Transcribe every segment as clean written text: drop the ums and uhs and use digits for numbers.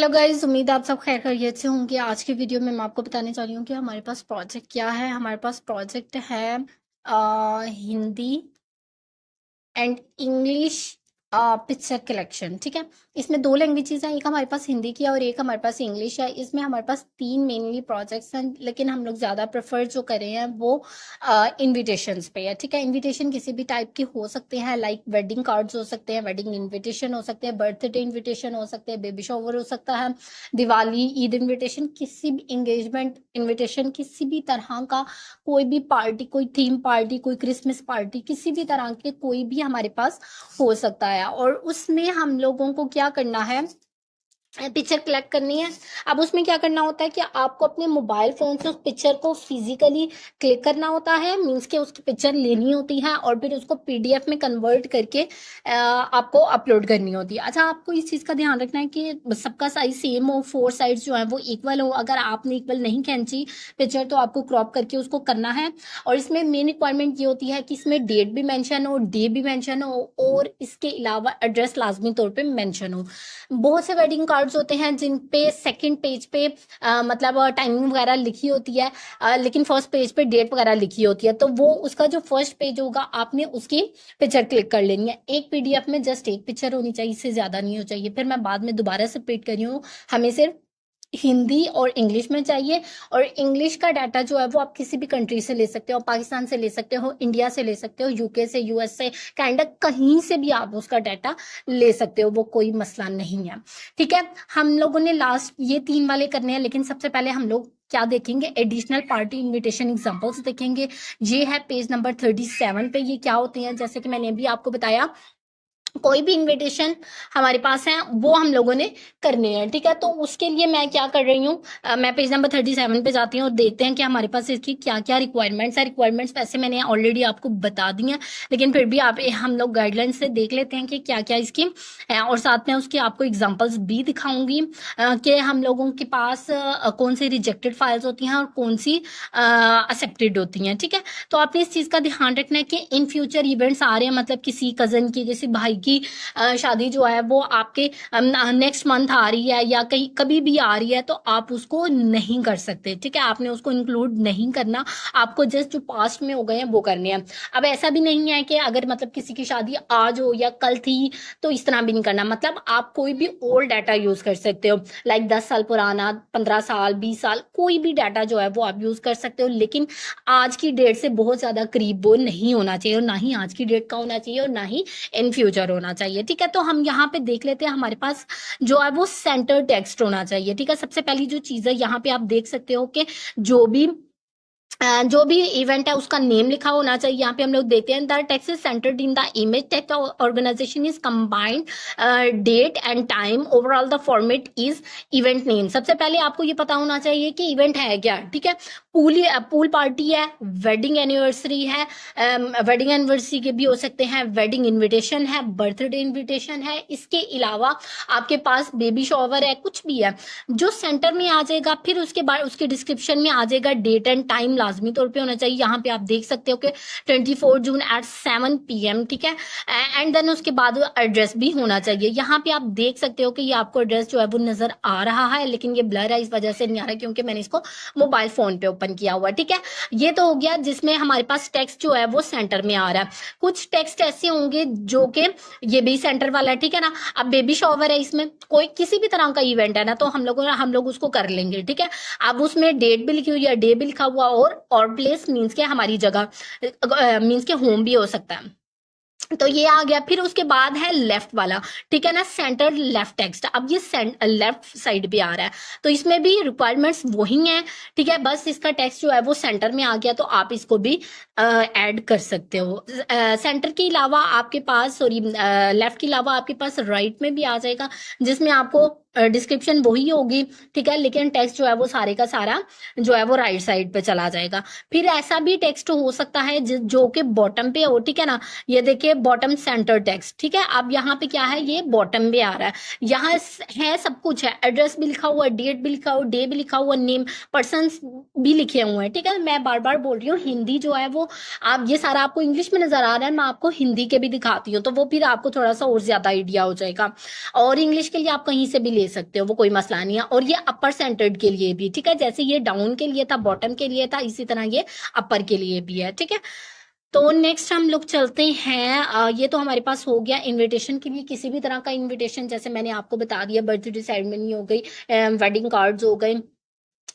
Hello guys, उम्मीद है आप सब खैर खैरियत से होंगे। आज की वीडियो में मैं आपको बताने जा रही हूँ कि हमारे पास प्रोजेक्ट क्या है। हमारे पास प्रोजेक्ट है Hindi and English picture collection. ठीक है, इसमें दो लैंग्वेजेस हैं, एक हमारे पास हिंदी की है और एक हमारे पास इंग्लिश है। इसमें हमारे पास तीन मेनली प्रोजेक्ट्स हैं, लेकिन हम लोग ज़्यादा प्रेफर जो कर रहे हैं वो इनविटेशंस पे है। ठीक है, इनविटेशन किसी भी टाइप के हो सकते हैं, लाइक वेडिंग कार्ड्स हो सकते हैं, वेडिंग इनविटेशन हो सकते हैं, बर्थडे इनविटेशन हो सकते हैं, बेबी शॉवर हो सकता है, दिवाली ईद इनविटेशन, किसी भी इंगेजमेंट इनविटेशन, किसी भी तरह का कोई भी पार्टी, कोई थीम पार्टी, कोई क्रिसमस पार्टी, किसी भी तरह के कोई भी हमारे पास हो सकता है। और उसमें हम लोगों को क्या करना है, पिक्चर कलेक्ट करनी है। अब उसमें क्या करना होता है कि आपको अपने मोबाइल फोन से उस पिक्चर को फिजिकली क्लिक करना होता है, मीन्स के उसकी पिक्चर लेनी होती है और फिर उसको पीडीएफ में कन्वर्ट करके आपको अपलोड करनी होती है। अच्छा, आपको इस चीज़ का ध्यान रखना है कि सबका साइज सेम हो, फोर साइड्स जो है वो इक्वल हो। अगर आपने इक्वल नहीं खींची पिक्चर तो आपको क्रॉप करके उसको करना है। और इसमें मेन रिक्वायरमेंट ये होती है कि इसमें डेट भी मेंशन हो, डे भी मेंशन हो और इसके अलावा एड्रेस लाजमी तौर पे मेंशन हो। बहुत से वेडिंग कार्ड्स होते हैं जिन पे सेकंड पेज पे मतलब टाइमिंग वगैरह लिखी होती है, लेकिन फर्स्ट पेज पे डेट वगैरह लिखी होती है। तो वो उसका जो फर्स्ट पेज होगा आपने उसकी पिक्चर क्लिक कर लेनी है। एक पीडीएफ में जस्ट एक पिक्चर होनी चाहिए, इससे ज्यादा नहीं हो चाहिए। फिर मैं बाद में दोबारा से रिपीट कर रही हूँ, हमें सिर्फ हिंदी और इंग्लिश में चाहिए। और इंग्लिश का डाटा जो है वो आप किसी भी कंट्री से ले सकते हो, पाकिस्तान से ले सकते हो, इंडिया से ले सकते हो, यूके से, यूएस से, कनाडा, कहीं से भी आप उसका डाटा ले सकते हो, वो कोई मसला नहीं है। ठीक है, हम लोगों ने लास्ट ये तीन वाले करने हैं, लेकिन सबसे पहले हम लोग क्या देखेंगे, एडिशनल पार्टी इनविटेशन एग्जांपल्स देखेंगे। ये है पेज नंबर 37 पे। ये क्या होते हैं, जैसे कि मैंने अभी आपको बताया, कोई भी इनविटेशन हमारे पास है वो हम लोगों ने करने हैं। ठीक है, तो उसके लिए मैं क्या कर रही हूँ, मैं पेज नंबर 37 पे जाती हूँ और देखते हैं कि हमारे पास इसकी क्या क्या रिक्वायरमेंट्स है। रिक्वायरमेंट्स वैसे मैंने ऑलरेडी आपको बता दी हैं, लेकिन फिर भी आप हम लोग गाइडलाइंस से देख लेते हैं कि क्या क्या इसकी है। और साथ में उसकी आपको एग्जाम्पल्स भी दिखाऊंगी कि हम लोगों के पास कौन सी रिजेक्टेड फाइल्स होती हैं और कौन सी एक्सेप्टेड होती हैं। ठीक है, तो आपने इस चीज़ का ध्यान रखना है कि इन फ्यूचर इवेंट्स आ रहे हैं, मतलब किसी कज़न की, किसी भाई की शादी जो है वो आपके नेक्स्ट मंथ आ रही है या कहीं कभी भी आ रही है, तो आप उसको नहीं कर सकते। ठीक है, आपने उसको इंक्लूड नहीं करना, आपको जस्ट जो पास्ट में हो गए हैं वो करने हैं। अब ऐसा भी नहीं है कि अगर मतलब किसी की शादी आज हो या कल थी तो इस तरह भी नहीं करना। मतलब आप कोई भी ओल्ड डाटा यूज कर सकते हो, लाइक 10 साल पुराना, 15 साल, 20 साल, कोई भी डाटा जो है वो आप यूज कर सकते हो, लेकिन आज की डेट से बहुत ज्यादा करीब वो नहीं होना चाहिए, और ना ही आज की डेट का होना चाहिए और ना ही इन फ्यूचर होना चाहिए। ठीक है, तो हम यहाँ पे देख लेते हैं, हमारे पास जो है वो सेंटर टेक्स्ट होना चाहिए। ठीक है, सबसे पहली जो चीज है यहाँ पे आप देख सकते हो कि जो भी इवेंट है उसका नेम लिखा होना चाहिए। यहाँ पे हम लोग देखते हैं, the text is centred in the image, text organisation is combined, date and time, overall the format is event name. सबसे पहले आपको ये पता होना चाहिए कि इवेंट है क्या। ठीक है, पूल पार्टी है, वेडिंग एनिवर्सरी है, वेडिंग एनिवर्सरी के भी हो सकते हैं, वेडिंग इनविटेशन है, बर्थडे इनविटेशन है, इसके अलावा आपके पास बेबी शॉवर है, कुछ भी है जो सेंटर में आ जाएगा। फिर उसके बाद उसके डिस्क्रिप्शन में आ जाएगा डेट एंड टाइम, लाजमी तौर पे होना चाहिए। यहाँ पे आप देख सकते हो कि 24 जून एट 7 PM। ठीक है, एंड देन उसके बाद एड्रेस भी होना चाहिए। यहाँ पे आप देख सकते हो कि ये आपको एड्रेस जो है वो नजर आ रहा है, लेकिन ये ब्लर है, इस वजह से नहीं आ रहा क्योंकि मैंने इसको मोबाइल फोन पे ओपन किया हुआ। ठीक है, ये तो हो गया जिसमें हमारे पास टेक्स्ट जो है वो सेंटर में आ रहा है। कुछ टेक्स्ट ऐसे होंगे जो कि ये भी सेंटर वाला है। ठीक है ना, अब बेबी शॉवर है, इसमें कोई किसी भी तरह का इवेंट है ना, तो हम लोग उसको कर लेंगे। ठीक है, अब उसमें डेट भी लिखी हुई है, डे भी लिखा हुआ, और प्लेस मीन्स के हमारी जगह, मीन्स के होम भी हो सकता है। तो ये आ गया। फिर उसके बाद है लेफ्ट वाला, ठीक है ना, सेंटर लेफ्ट टेक्स्ट। अब ये लेफ्ट साइड पे आ रहा है, तो इसमें भी रिक्वायरमेंट्स वही हैं। ठीक है, बस इसका टेक्स्ट जो है वो सेंटर में आ गया, तो आप इसको भी ऐड कर सकते हो। सेंटर के अलावा आपके पास, सॉरी, लेफ्ट के अलावा आपके पास राइट में भी आ जाएगा, जिसमें आपको डिस्क्रिप्शन वही होगी। ठीक है, लेकिन टेक्स्ट जो है वो सारे का सारा जो है वो राइट साइड पे चला जाएगा। फिर ऐसा भी टेक्स्ट हो सकता है जो कि बॉटम पे हो। ठीक है ना, ये देखिए बॉटम सेंटर टेक्स्ट। ठीक है, अब यहाँ पे क्या है, ये बॉटम पे आ रहा है, यहाँ है सब कुछ है, एड्रेस भी लिखा हुआ है, डेट भी लिखा हुआ, डे भी लिखा हुआ, नेम, पर्सन भी लिखे हुए हैं। ठीक है, मैं बार बार बोल रही हूँ, हिंदी जो है वो आप, ये सारा आपको इंग्लिश में नजर आ रहा है, मैं आपको हिंदी के भी दिखाती हूँ, तो वो फिर आपको थोड़ा सा और ज्यादा आइडिया हो जाएगा। और इंग्लिश के लिए आप कहीं से भी ले भेज सकते हो, वो कोई मसला नहीं है। और ये अपर सेंटर्ड के लिए भी, ठीक है, जैसे ये डाउन के लिए था, बॉटम के लिए था, इसी तरह ये अपर के लिए भी है, ठीक है। तो नेक्स्ट हम लोग चलते हैं, ये तो हमारे पास हो गया इनविटेशन के लिए, किसी भी तरह का इनविटेशन, जैसे मैंने आपको बता दिया, बर्थडे सेरेमनी हो गई, वेडिंग कार्ड्स हो गए,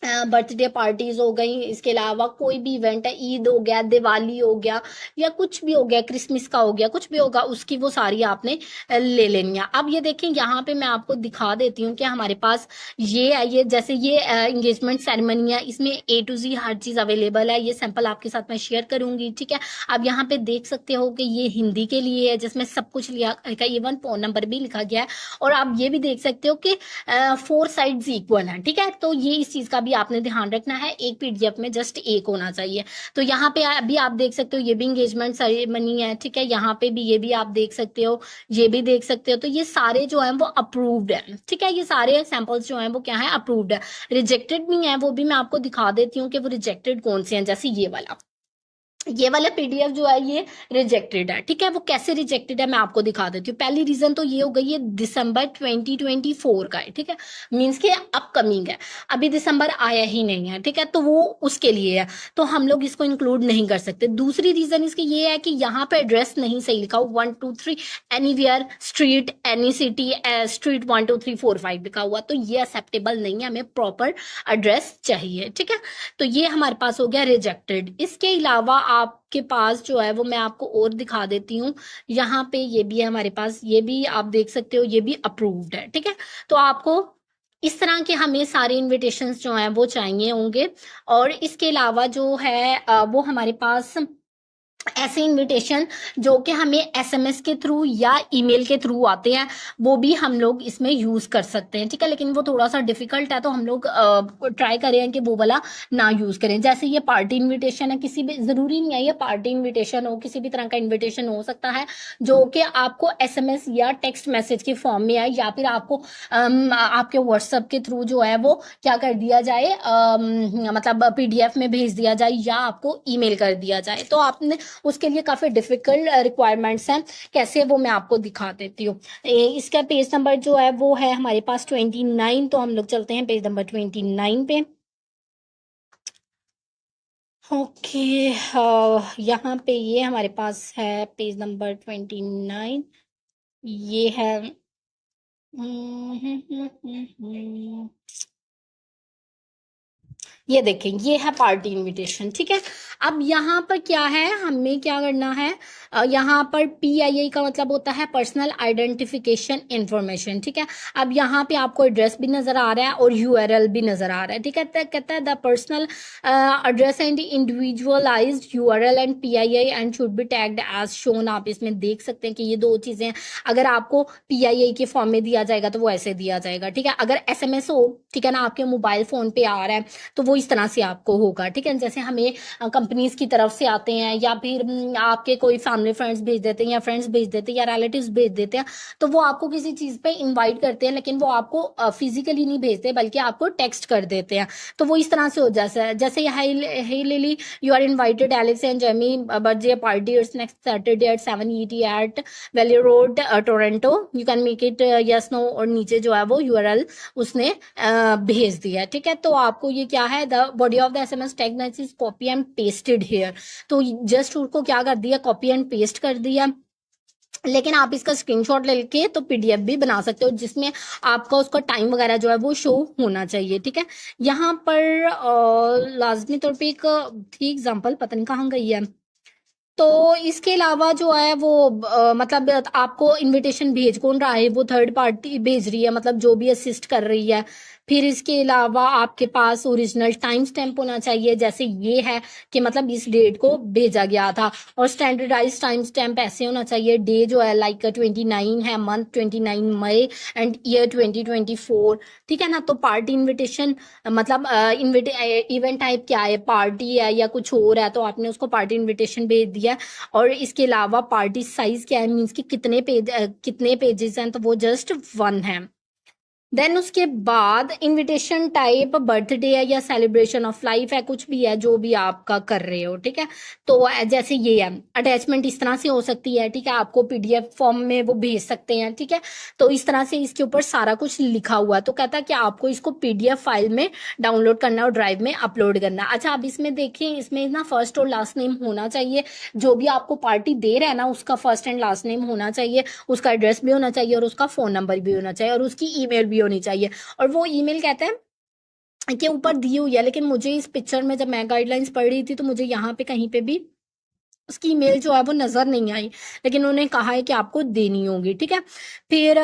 बर्थडे पार्टीज हो गई, इसके अलावा कोई भी इवेंट है, ईद हो गया, दिवाली हो गया, या कुछ भी हो गया, क्रिसमस का हो गया, कुछ भी होगा, उसकी वो सारी आपने ले लेनी है। अब ये देखें, यहाँ पे मैं आपको दिखा देती हूँ कि हमारे पास ये है, ये जैसे ये एंगेजमेंट सेरेमनी है, इसमें A to Z हर चीज अवेलेबल है, ये सैंपल आपके साथ मैं शेयर करूंगी, ठीक है। अब यहाँ पे देख सकते हो कि ये हिंदी के लिए है, जिसमें सब कुछ लिखा, इवन फोन नंबर भी लिखा गया है, और आप ये भी देख सकते हो कि 4 साइड्स इक्वल हैं, ठीक है। तो ये इस चीज का भी आपने ध्यान रखना है, एक PDF में जस्ट एक होना चाहिए। तो यहाँ पे अभी आप देख सकते हो, ये भी एंगेजमेंट सेरेमनी है, ठीक है, यहाँ पे भी ये भी आप देख सकते हो, ये भी देख सकते हो। तो ये सारे जो है वो अप्रूव्ड है, ठीक है, ये सारे सैंपल्स जो है वो क्या है, अप्रूव्ड है। रिजेक्टेड नहीं है, वो भी मैं आपको दिखा देती हूँ कि वो रिजेक्टेड कौन से हैं। जैसे ये वाला PDF जो है ये रिजेक्टेड है, ठीक है। वो कैसे रिजेक्टेड है मैं आपको दिखा देती हूँ। पहली रीजन तो ये हो गई, ये दिसंबर 2024 का है, ठीक है, मीन्स के अपकमिंग है, अभी दिसंबर आया ही नहीं है, ठीक है, तो वो उसके लिए है, तो हम लोग इसको इंक्लूड नहीं कर सकते। दूसरी रीजन इसकी ये है कि यहाँ पे एड्रेस नहीं सही लिखा हो, 1 2 3 anywhere street any city street 1 2 3 4 5 लिखा हुआ, तो ये एक्सेप्टेबल नहीं है, हमें प्रॉपर एड्रेस चाहिए, ठीक है। तो ये हमारे पास हो गया रिजेक्टेड। इसके अलावा आपके पास जो है वो मैं आपको और दिखा देती हूँ, यहाँ पे ये भी है हमारे पास, ये भी आप देख सकते हो, ये भी अप्रूव्ड है, ठीक है। तो आपको इस तरह के हमें सारे इनविटेशंस जो हैं वो चाहिए होंगे। और इसके अलावा जो है वो हमारे पास ऐसे इनविटेशन जो कि हमें SMS के थ्रू या ईमेल के थ्रू आते हैं, वो भी हम लोग इसमें यूज कर सकते हैं, ठीक है, लेकिन वो थोड़ा सा डिफिकल्ट है, तो हम लोग ट्राई करें कि वो वाला ना यूज करें। जैसे ये पार्टी इनविटेशन है, किसी भी जरूरी नहीं है ये पार्टी इनविटेशन हो, किसी भी तरह का इनविटेशन हो सकता है जो कि आपको SMS या टेक्स्ट मैसेज के फॉर्म में आए, या फिर आपको आपके व्हाट्सएप के थ्रू जो है वो क्या कर दिया जाए, मतलब PDF में भेज दिया जाए, या आपको ईमेल कर दिया जाए। तो आपने उसके लिए काफी डिफिकल्ट रिक्वायरमेंट्स हैं, कैसे वो मैं आपको दिखा देती हूँ। इसका पेज नंबर जो है वो है हमारे पास 29, तो हम लोग चलते हैं पेज नंबर 29 पे। ओके, यहाँ पे ये हमारे पास है पेज नंबर 29, ये है ये देखें, ये है पार्टी इनविटेशन, ठीक है। अब यहाँ पर क्या है, हमें क्या करना है, यहाँ पर PII का मतलब होता है पर्सनल आइडेंटिफिकेशन इंफॉर्मेशन, ठीक है। अब यहाँ पे आपको एड्रेस भी नजर आ रहा है और URL भी नजर आ रहा है, ठीक है। कहता है the personal address and individualised URL and PII and should be tagged as shown. आप इसमें देख सकते हैं कि ये दो चीजें, अगर आपको PII के फॉर्म में दिया जाएगा तो वो ऐसे दिया जाएगा, ठीक है। अगर SMS हो, ठीक है ना, आपके मोबाइल फोन पे आ रहा है, तो वो इस तरह से आपको होगा, ठीक है। जैसे हमें कंपनीज की तरफ से आते हैं, या फिर आपके कोई फैमिली फ्रेंड्स भेज देते हैं, या फ्रेंड्स भेज देते हैं, या रिलेटिव्स भेज देते हैं, तो वो आपको किसी चीज पे इनवाइट करते हैं, लेकिन वो आपको फिजिकली नहीं भेजते, बल्कि आपको टेक्स्ट कर देते हैं। तो वो इस तरह से हो जाता है, जैसे hey Lily you are invited Alex and Jamie birthday party it's next Saturday at 7 ET at Valley Road Toronto, you can make it yes no, और नीचे जो है वो URL उसने भेज दिया, ठीक है। तो आपको ये क्या है, the body of the SMS tag is copy and pasted here, तो जस्ट उसको क्या कर दिया, कॉपी एंड पेस्ट कर दिया। लेकिन आप इसका स्क्रीनशॉट लेके तो PDF भी बना सकते हो, जिसमें आपका उसका टाइम वगैरह जो है वो शो होना चाहिए, ठीक है। यहाँ पर लाजमी तौर पे एक थी एग्जांपल, पता नहीं कहाँ गई है। तो इसके अलावा जो है वो मतलब आपको इनविटेशन भेज कौन रहा है, वो थर्ड पार्टी भेज रही है, मतलब जो भी असिस्ट कर रही है। फिर इसके अलावा आपके पास ओरिजिनल टाइम स्टैम्प होना चाहिए, जैसे ये है कि मतलब इस डेट को भेजा गया था। और स्टैंडर्डाइज टाइम स्टैम्प ऐसे होना चाहिए, डे जो है लाइक 29 है, मंथ 29 मई एंड ईयर 2024, ठीक है ना। तो पार्टी इनविटेशन मतलब इवेंट टाइप क्या है, पार्टी है या कुछ और है, तो आपने उसको पार्टी इनविटेशन भेज दिया। और इसके अलावा पार्टी साइज क्या है, मीन्स कि कितने पेजेस हैं, तो वो जस्ट 1 है। देन उसके बाद इनविटेशन टाइप बर्थडे है या सेलिब्रेशन ऑफ लाइफ है, कुछ भी है जो भी आपका कर रहे हो, ठीक है। तो जैसे ये है, अटैचमेंट इस तरह से हो सकती है, ठीक है, आपको पीडीएफ फॉर्म में वो भेज सकते हैं, ठीक है। तो इस तरह से इसके ऊपर सारा कुछ लिखा हुआ है। तो कहता है कि आपको इसको पीडीएफ फाइल में डाउनलोड करना और ड्राइव में अपलोड करना। अच्छा, अब इसमें देखिए, इसमें ना फर्स्ट और लास्ट नेम होना चाहिए, जो भी आपको पार्टी दे रहा है ना उसका फर्स्ट एंड लास्ट नेम होना चाहिए, उसका एड्रेस भी होना चाहिए और उसका फोन नंबर भी होना चाहिए और उसकी ईमेल भी होनी चाहिए। और वो ईमेल कहते हैं कि ऊपर दी हुई है, लेकिन मुझे इस पिक्चर में जब मैं गाइडलाइंस पढ़ रही थी तो मुझे यहाँ पे कहीं पे भी उसकी ईमेल जो है वो नजर नहीं आई, लेकिन उन्होंने कहा है कि आपको देनी होगी, ठीक है। फिर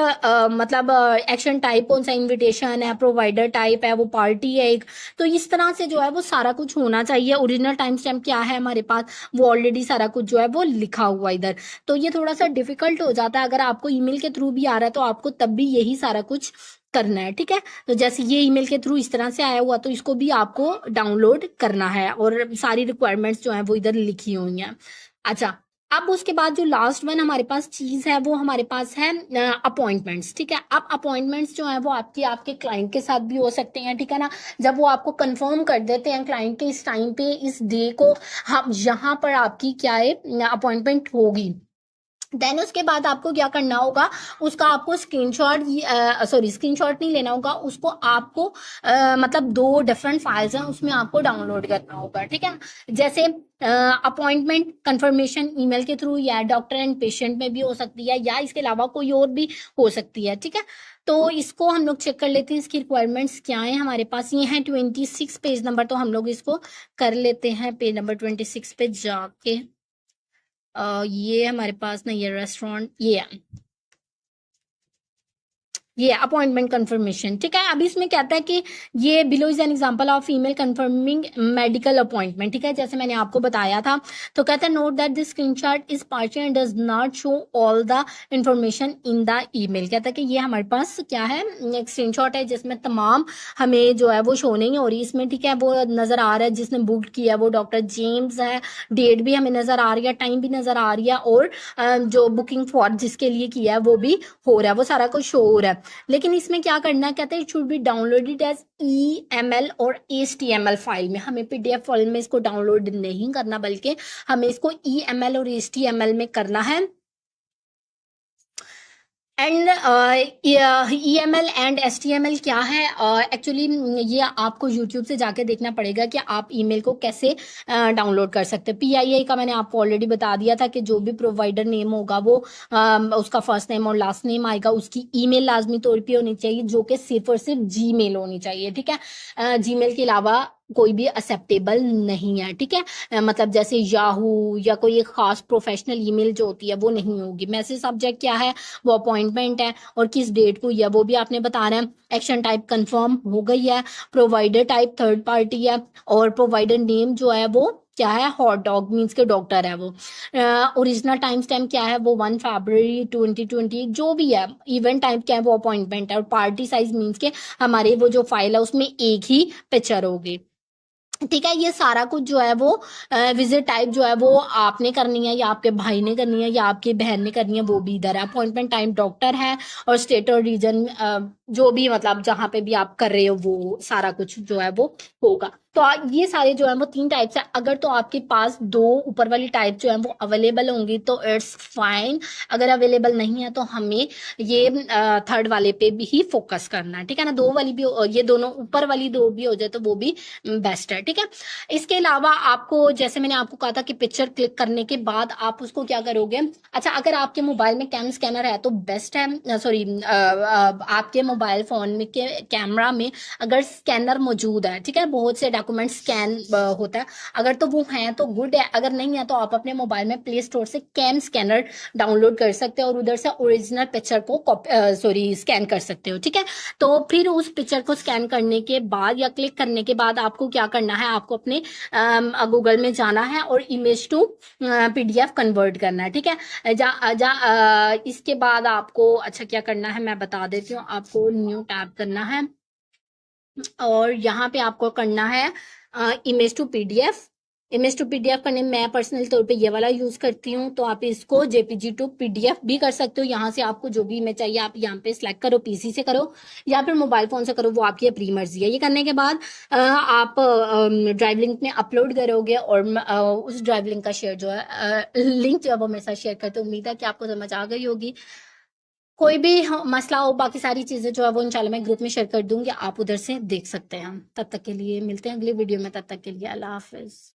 मतलब एक्शन टाइप कौन सा, इनविटेशन है, प्रोवाइडर टाइप है, वो पार्टी है एक। तो इस तरह से जो है वो सारा कुछ होना चाहिए। ओरिजिनल टाइम स्टैम्प क्या है हमारे पास, वो ऑलरेडी सारा कुछ जो है वो लिखा हुआ इधर। तो ये थोड़ा सा डिफिकल्ट हो जाता है, अगर आपको ईमेल के थ्रू भी आ रहा है तो आपको तब भी यही सारा कुछ करना है, ठीक है। तो जैसे ये ईमेल के थ्रू इस तरह से आया हुआ, तो इसको भी आपको डाउनलोड करना है और सारी रिक्वायरमेंट्स जो है वो इधर लिखी हुई हैं। अच्छा, अब उसके बाद जो लास्ट वन हमारे पास चीज है वो हमारे पास है अपॉइंटमेंट्स, ठीक है। अब अपॉइंटमेंट्स जो है वो आपकी आपके क्लाइंट के साथ भी हो सकते हैं, ठीक है ना। जब वो आपको कंफर्म कर देते हैं क्लाइंट के, इस टाइम पे इस डे को हम यहाँ पर आपकी क्या है अपॉइंटमेंट होगी, देन उसके बाद आपको क्या करना होगा, उसका आपको स्क्रीनशॉट, सॉरी स्क्रीनशॉट नहीं लेना होगा उसको, आपको मतलब दो डिफरेंट फाइल्स हैं उसमें आपको डाउनलोड करना होगा, ठीक है। जैसे अपॉइंटमेंट कंफर्मेशन ईमेल के थ्रू या डॉक्टर एंड पेशेंट में भी हो सकती है, या इसके अलावा कोई और भी हो सकती है, ठीक है। तो इसको हम लोग चेक कर लेते हैं, इसकी रिक्वायरमेंट्स क्या है हमारे पास। ये है 26 पेज नंबर, तो हम लोग इसको कर लेते हैं पेज नंबर 26 पे जाके। ये हमारे पास ना, ये रेस्टोरेंट, ये अपॉइंटमेंट कंफर्मेशन, ठीक है। अब इसमें कहता है कि ये below is an example of email confirming medical appointment, ठीक है, जैसे मैंने आपको बताया था। तो कहता है note that this screenshot is partial and does not show all the information in the email. कहता है कि ये हमारे पास क्या है, एक स्क्रीनशॉट है जिसमें तमाम हमें जो है वो शो नहीं हो रही इसमें, ठीक है। वो नजर आ रहा है जिसने बुक किया वो डॉक्टर जेम्स है, डेट भी हमें नजर आ रही है, टाइम भी नजर आ रही है, और जो बुकिंग फॉर जिसके लिए किया है वो भी हो रहा है, वो सारा कुछ शो हो रहा है। लेकिन इसमें क्या करना है, कहते हैं it should be downloaded as EML और HTML फाइल में। हमें PDF फाइल में इसको डाउनलोड नहीं करना, बल्कि हमें इसको EML और HTML में करना है। एंड EML एंड HTML क्या है, एक्चुअली ये आपको YouTube से जाके देखना पड़ेगा कि आप ईमेल को कैसे डाउनलोड कर सकते हैं। PII का मैंने आपको ऑलरेडी बता दिया था कि जो भी प्रोवाइडर नेम होगा वो उसका फर्स्ट नेम और लास्ट नेम आएगा, उसकी ईमेल लाजमी तौर पे होनी चाहिए, जो कि सिर्फ और सिर्फ Gmail होनी चाहिए, ठीक है। Gmail के अलावा कोई भी एक्सेप्टेबल नहीं है, ठीक है। मतलब जैसे याहू या कोई एक खास प्रोफेशनल ईमेल जो होती है वो नहीं होगी। मैसेज सब्जेक्ट क्या है, वो अपॉइंटमेंट है और किस डेट को या वो भी आपने बताना है। एक्शन टाइप कंफर्म हो गई है, प्रोवाइडर टाइप थर्ड पार्टी है, और प्रोवाइडर नेम जो है वो क्या है, हॉट डॉग मीन्स के डॉक्टर है वो। ओरिजिनल टाइम स्टैम्प क्या है, वो 1 फरवरी 2020, जो भी है। इवेंट टाइप क्या है, वो अपॉइंटमेंट है, और पार्टी साइज मीन्स के हमारे वो जो फाइल है उसमें एक ही पिक्चर होगी, ठीक है। ये सारा कुछ जो है वो विजिट टाइप जो है वो आपने करनी है या आपके भाई ने करनी है या आपकी बहन ने करनी है, वो भी इधर है। अपॉइंटमेंट टाइम डॉक्टर है, और स्टेट और रीजन जो भी मतलब जहां पे भी आप कर रहे हो वो सारा कुछ जो है वो होगा। तो ये सारे जो है वो 3 टाइप्स है। अगर तो आपके पास 2 ऊपर वाली टाइप जो है वो अवेलेबल होंगी तो इट्स फाइन, अगर अवेलेबल नहीं है तो हमें ये थर्ड वाले पे भी ही फोकस करना है, ठीक है ना। दो वाली भी, ये दोनों ऊपर वाली दो भी हो जाए तो वो भी बेस्ट है, ठीक है। इसके अलावा आपको, जैसे मैंने आपको कहा था कि पिक्चर क्लिक करने के बाद आप उसको क्या करोगे। अच्छा, अगर आपके मोबाइल में कैम स्कैनर है तो बेस्ट है, सॉरी आपके मोबाइल फोन में के कैमरा में अगर स्कैनर मौजूद है, ठीक है, बहुत से डॉक्यूमेंट स्कैन होता है, अगर तो वो है तो गुड है, अगर नहीं है तो आप अपने मोबाइल में प्ले स्टोर से कैम स्कैनर डाउनलोड कर सकते हो और उधर से ओरिजिनल पिक्चर को सॉरी स्कैन कर सकते हो, ठीक है। तो फिर उस पिक्चर को स्कैन करने के बाद या क्लिक करने के बाद आपको क्या करना है, आपको अपने गूगल में जाना है और इमेज टू PDF कन्वर्ट करना है, ठीक है। इसके बाद आपको अच्छा क्या करना है मैं बता देती हूँ, आपको न्यू टैब करना है और यहाँ पे आपको करना है image to PDF। Image to PDF करने में मैं पर्सनल तौर पे ये वाला यूज करती हूँ, तो आप इसको जेपीजी टू पीडीएफ भी कर सकते हो। यहाँ से आपको जो भी इमेज चाहिए आप यहाँ पे सिलेक्ट करो, पीसी से करो या फिर मोबाइल फोन से करो, वो आपकी अपनी मर्जी है। ये करने के बाद आप ड्राइव लिंक में अपलोड करोगे और उस ड्राइव लिंक का शेयर जो है लिंक जो है वो मेरे साथ शेयर करते। उम्मीद है कि आपको समझ आ गई होगी। कोई भी मसला हो, बाकी सारी चीजें जो है वो इंशाल्लाह मैं ग्रुप में शेयर कर दूंगी, आप उधर से देख सकते हैं। तब तक के लिए मिलते हैं अगली वीडियो में, तब तक के लिए अल्लाह हाफिज।